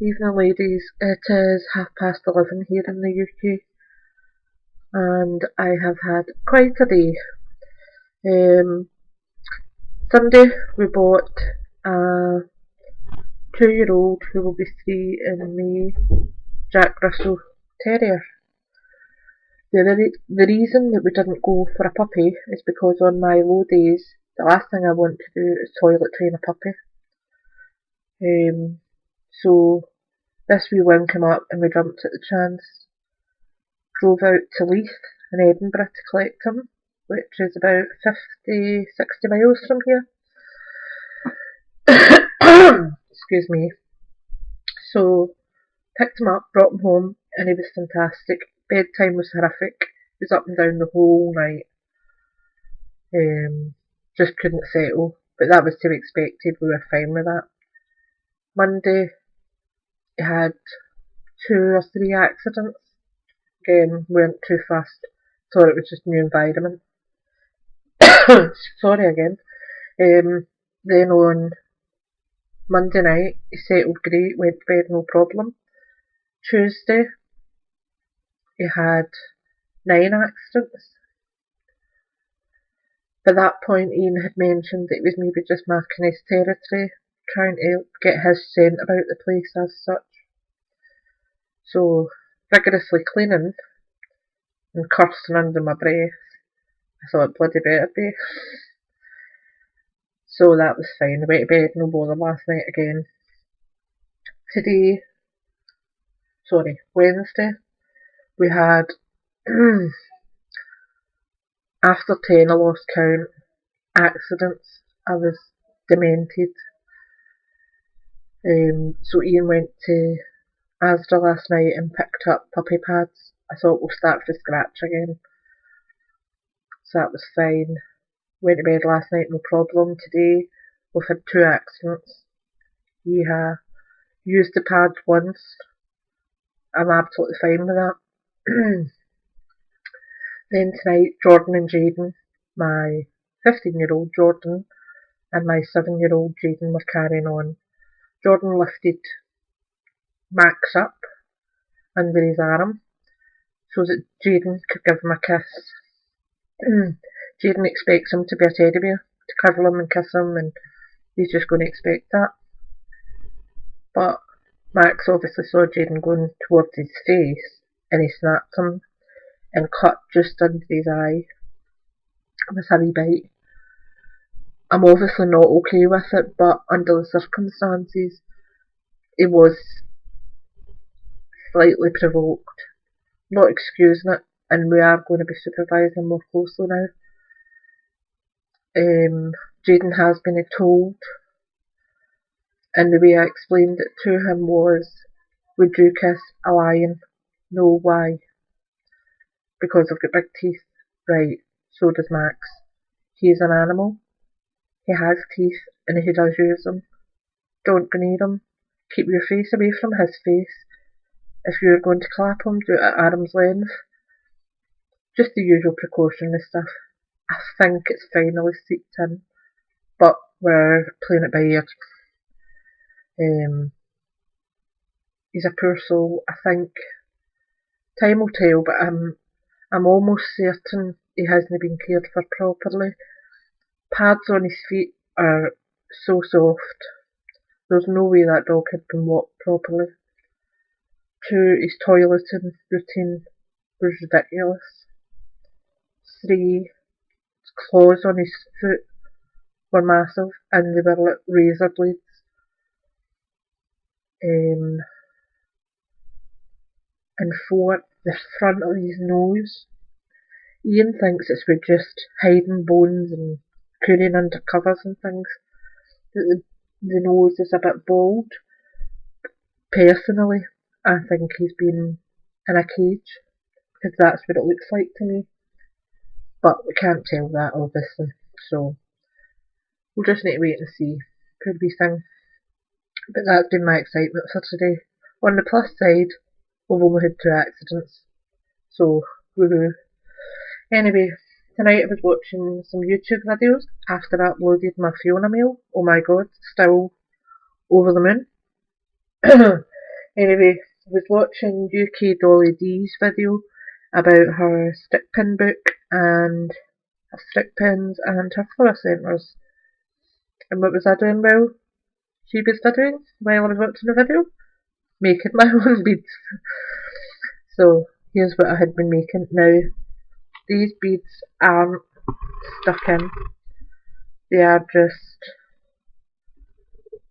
Evening ladies, it is 11:30 here in the UK and I have had quite a day. Um, Sunday we bought a 2-year-old who will be 3 in May, Jack Russell Terrier. The reason that we didn't go for a puppy is because on my low days the last thing I want to do is toilet train a puppy. So this wee one came up and we jumped at the chance. Drove out to Leith in Edinburgh to collect him, which is about 50–60 miles from here. Excuse me. So, picked him up, brought him home, and he was fantastic. Bedtime was horrific. He was up and down the whole night. Just couldn't settle, but that was to be expected. We were fine with that. Monday, he had 2 or 3 accidents. Again, weren't too fussed. Thought it was just new environment. Sorry again. Then on Monday night, he settled great, went to bed no problem. Tuesday, he had 9 accidents. By that point, Ian had mentioned that it was maybe just marking his territory, trying to get his scent about the place as such. So, vigorously cleaning and cursing under my breath, I thought bloody better be. So that was fine. I went to bed no bother last night again. Wednesday, we had after 10 I lost count accidents. I was demented. So Ian went to Asda last night and picked up puppy pads. I thought we'll start from scratch again. So that was fine. Went to bed last night, no problem. Today we've had 2 accidents. He used the pads once. I'm absolutely fine with that. Then tonight, Jordan and Jaden, my 15-year-old Jordan and my 7-year-old Jaden were carrying on. Jordan lifted Max up under his arm so that Jaden could give him a kiss. Jaden expects him to be a teddy bear, to cuddle him and kiss him, and he's just going to expect that. But Max obviously saw Jaden going towards his face and he snapped him and cut just under his eye with a wee bite. I'm obviously not okay with it, but under the circumstances, it was slightly provoked. Not excusing it, and we are going to be supervising more closely now. Jaden has been told, and the way I explained it to him was, would you kiss a lion? No, why? Because I've got big teeth. Right, so does Max. He is an animal. He has teeth, and he does use them. Don't go near him. Keep your face away from his face. If you're going to clap him, do it at arm's length. Just the usual precautionary stuff. I think it's finally seeped in, but we're playing it by ear. He's a poor soul. I think time will tell, but I'm almost certain he hasn't been cared for properly. Pads on his feet are so soft. There's no way that dog had been walked properly. 2, his toileting routine was ridiculous. 3, his claws on his foot were massive and they were like razor blades. And 4, the front of his nose. Ian thinks it's with just hiding bones and cooning under covers and things. The nose is a bit bald. Personally, I think he's been in a cage, because that's what it looks like to me. But we can't tell that, obviously, so we'll just need to wait and see. Could be thing. But that's been my excitement for today. On the plus side, we've only had 2 accidents, so woohoo. Anyway, tonight I was watching some YouTube videos after I uploaded my Fiona meal. Oh my god, still over the moon. Anyway, I was watching UK Dolly D's video about her stick pin book and her stick pins and her flower centres. And what was I doing while she was videoing, while I was watching the video? Making my own beads. So here's what I had been making. Now, these beads aren't stuck in. They are just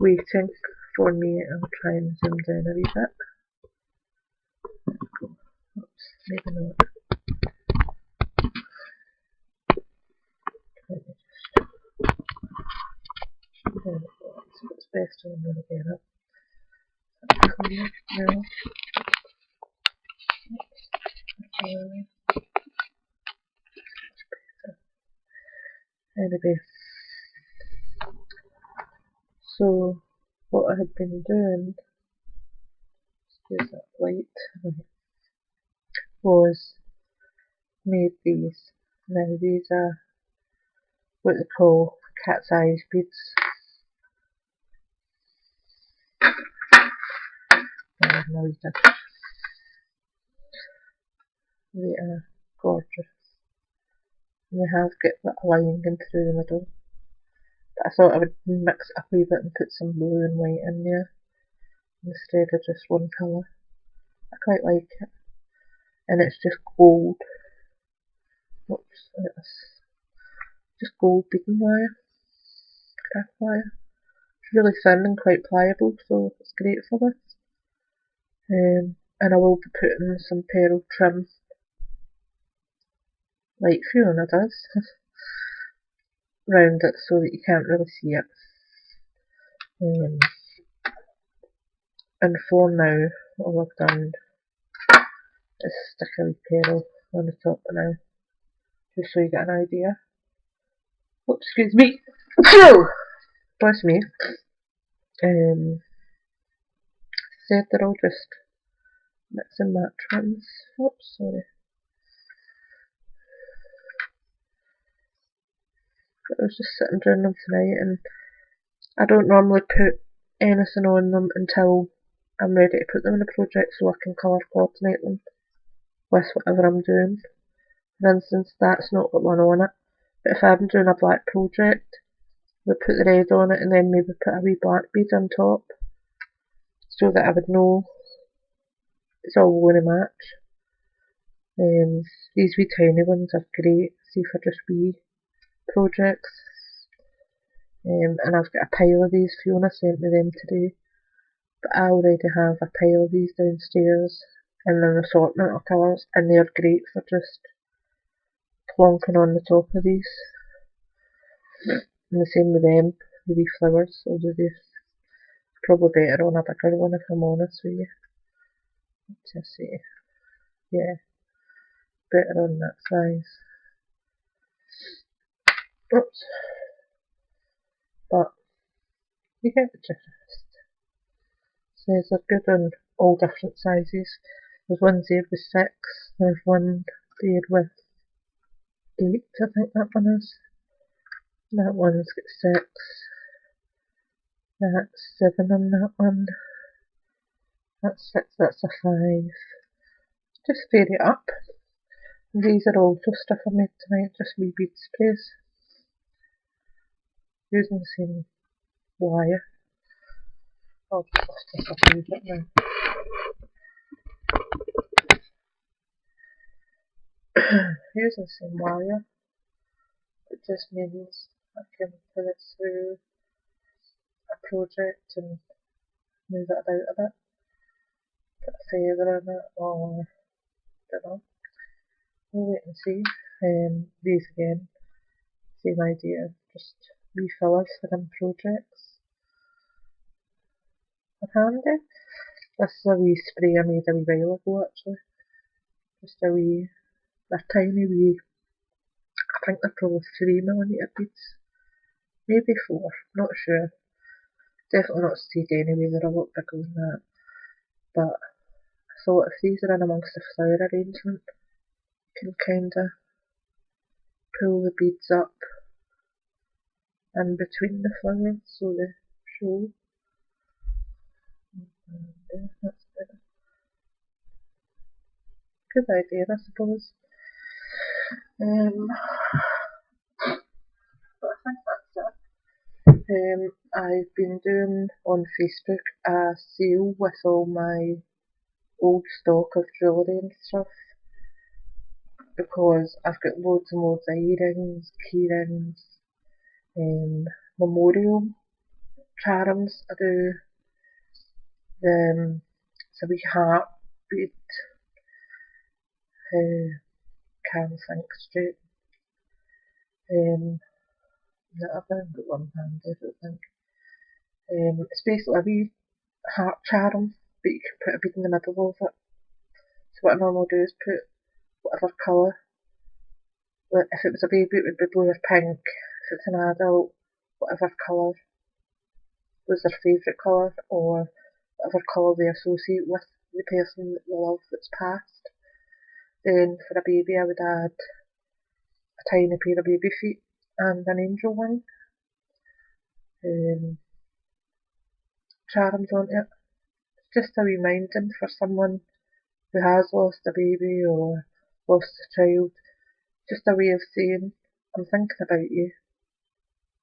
waiting for me. I'll try and zoom down a wee bit. Oops, maybe not. Let me just, there we go. That's what's best when I'm going to get it. That's clear now. Anyway, so what I had been doing, use that light, was made these. Now these are what they call cat's eyes beads. They are gorgeous. And they have got that lining in through the middle. But I thought I would mix it up a wee bit and put some blue and white in there instead of just one colour. I quite like it. And it's just gold. Oops, it's just gold beading wire. Craft wire. It's really thin and quite pliable, so it's great for this. And I will be putting some pearl trim, like Fiona does, round it so that you can't really see it. And for now, all I've done is stick a wee pearl on the top now, just so you get an idea. Oh, excuse me. Bless me. Said they're all just mix and match ones. Oops, sorry. I was just sitting doing them tonight, and I don't normally put anything on them until I'm ready to put them in a project so I can colour coordinate them with whatever I'm doing. For instance, that's not got one on it, but if I'm doing a black project, I would put the red on it and then maybe put a wee black bead on top so that I would know it's all going to match. These wee tiny ones are great, see for just wee projects. And I've got a pile of these. Fiona sent me them today, but I already have a pile of these downstairs in an assortment of colours, and they're great for just plonking on the top of these. And the same with them, the wee flowers, although they're probably better on a bigger one if I'm honest with you. Let's just see. Yeah, better on that size. Oops. But you get the gist. Says they're good on all different sizes. There's one there with 6, there's one there with 8, I think that one is. That one's got 6. That's 7 on that one. That's 6, that's a 5. Just vary it up. And these are also stuff I made tonight, just wee bead sprays. Using the same wire. I'll just lift this up a wee bit now. Using the same wire, it just means I can put it through a project and move it about a bit. Put a feather in it, or I don't know. We'll wait and see. These again, same idea, just wee fillers for them projects. They're handy. This is a wee spray I made a wee while ago actually. Just a wee, they're tiny wee, I think they're probably 3mm beads. Maybe 4, not sure. Definitely not seed anyway, they're a lot bigger than that. But I thought if these are in amongst the flower arrangement, you can kinda pull the beads up in between the flowers so they show. And that's good idea, I suppose. But I think that's it. I've been doing on Facebook a sale with all my old stock of jewellery and stuff, because I've got loads and loads of earrings, key rings, memorial charms. I do it's a wee heart bead, can't think straight. I've only got one hand, I don't think. It's basically a wee heart charm, but you can put a bead in the middle of it. So what I normally do is put whatever colour. If it was a baby, it would be blue or pink. If it's an adult, whatever colour was their favourite colour, or whatever colour they associate with the person that they love that's passed. Then for a baby, I would add a tiny pair of baby feet and an angel wing charms on it. It's just a reminding for someone who has lost a baby or lost a child. Just a way of saying, I'm thinking about you,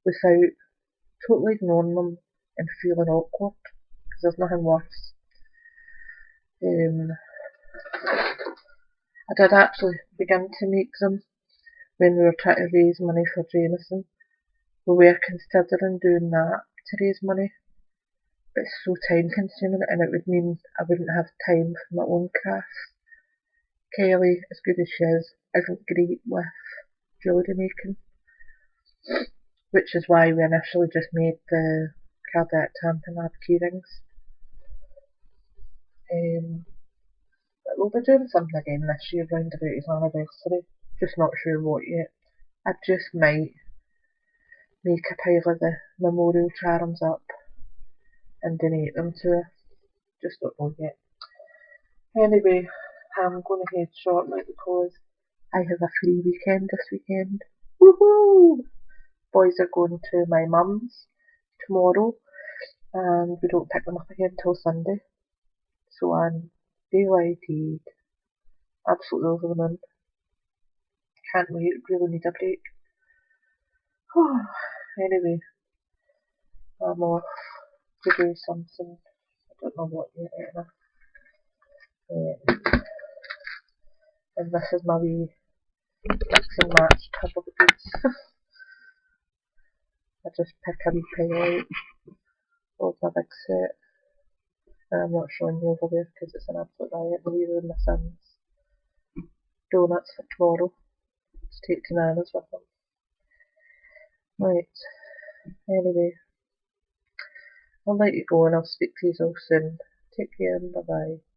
without totally ignoring them and feeling awkward, because there's nothing worse. I did actually begin to make them when we were trying to raise money for Jameson. We were considering doing that to raise money, but it's so time consuming and it would mean I wouldn't have time for my own crafts. Kelly, as good as she is, isn't great with jewellery making, which is why we initially just made the Cardette Tampanade keyrings. But we'll be doing something again this year round about his anniversary, just not sure what yet. I just might make a pile of the memorial charms up and donate them to her, just don't know yet. Anyway, I'm going to head shortly because I have a free weekend this weekend. Woohoo! Boys are going to my mum's tomorrow and we don't pick them up again till Sunday. So I'm delighted. Absolutely over the moon. Can't wait, really need a break. Anyway, I'm off to do something. I don't know what yet. And this is my wee mix and match tub of beads. I just pick a wee pile out of my big set. And I'm not showing you over there because it's an absolute riot. The wee room my son's donuts for tomorrow. Just take to Nana's with them. Right, anyway, I'll let you go and I'll speak to you all soon. Take care and bye bye.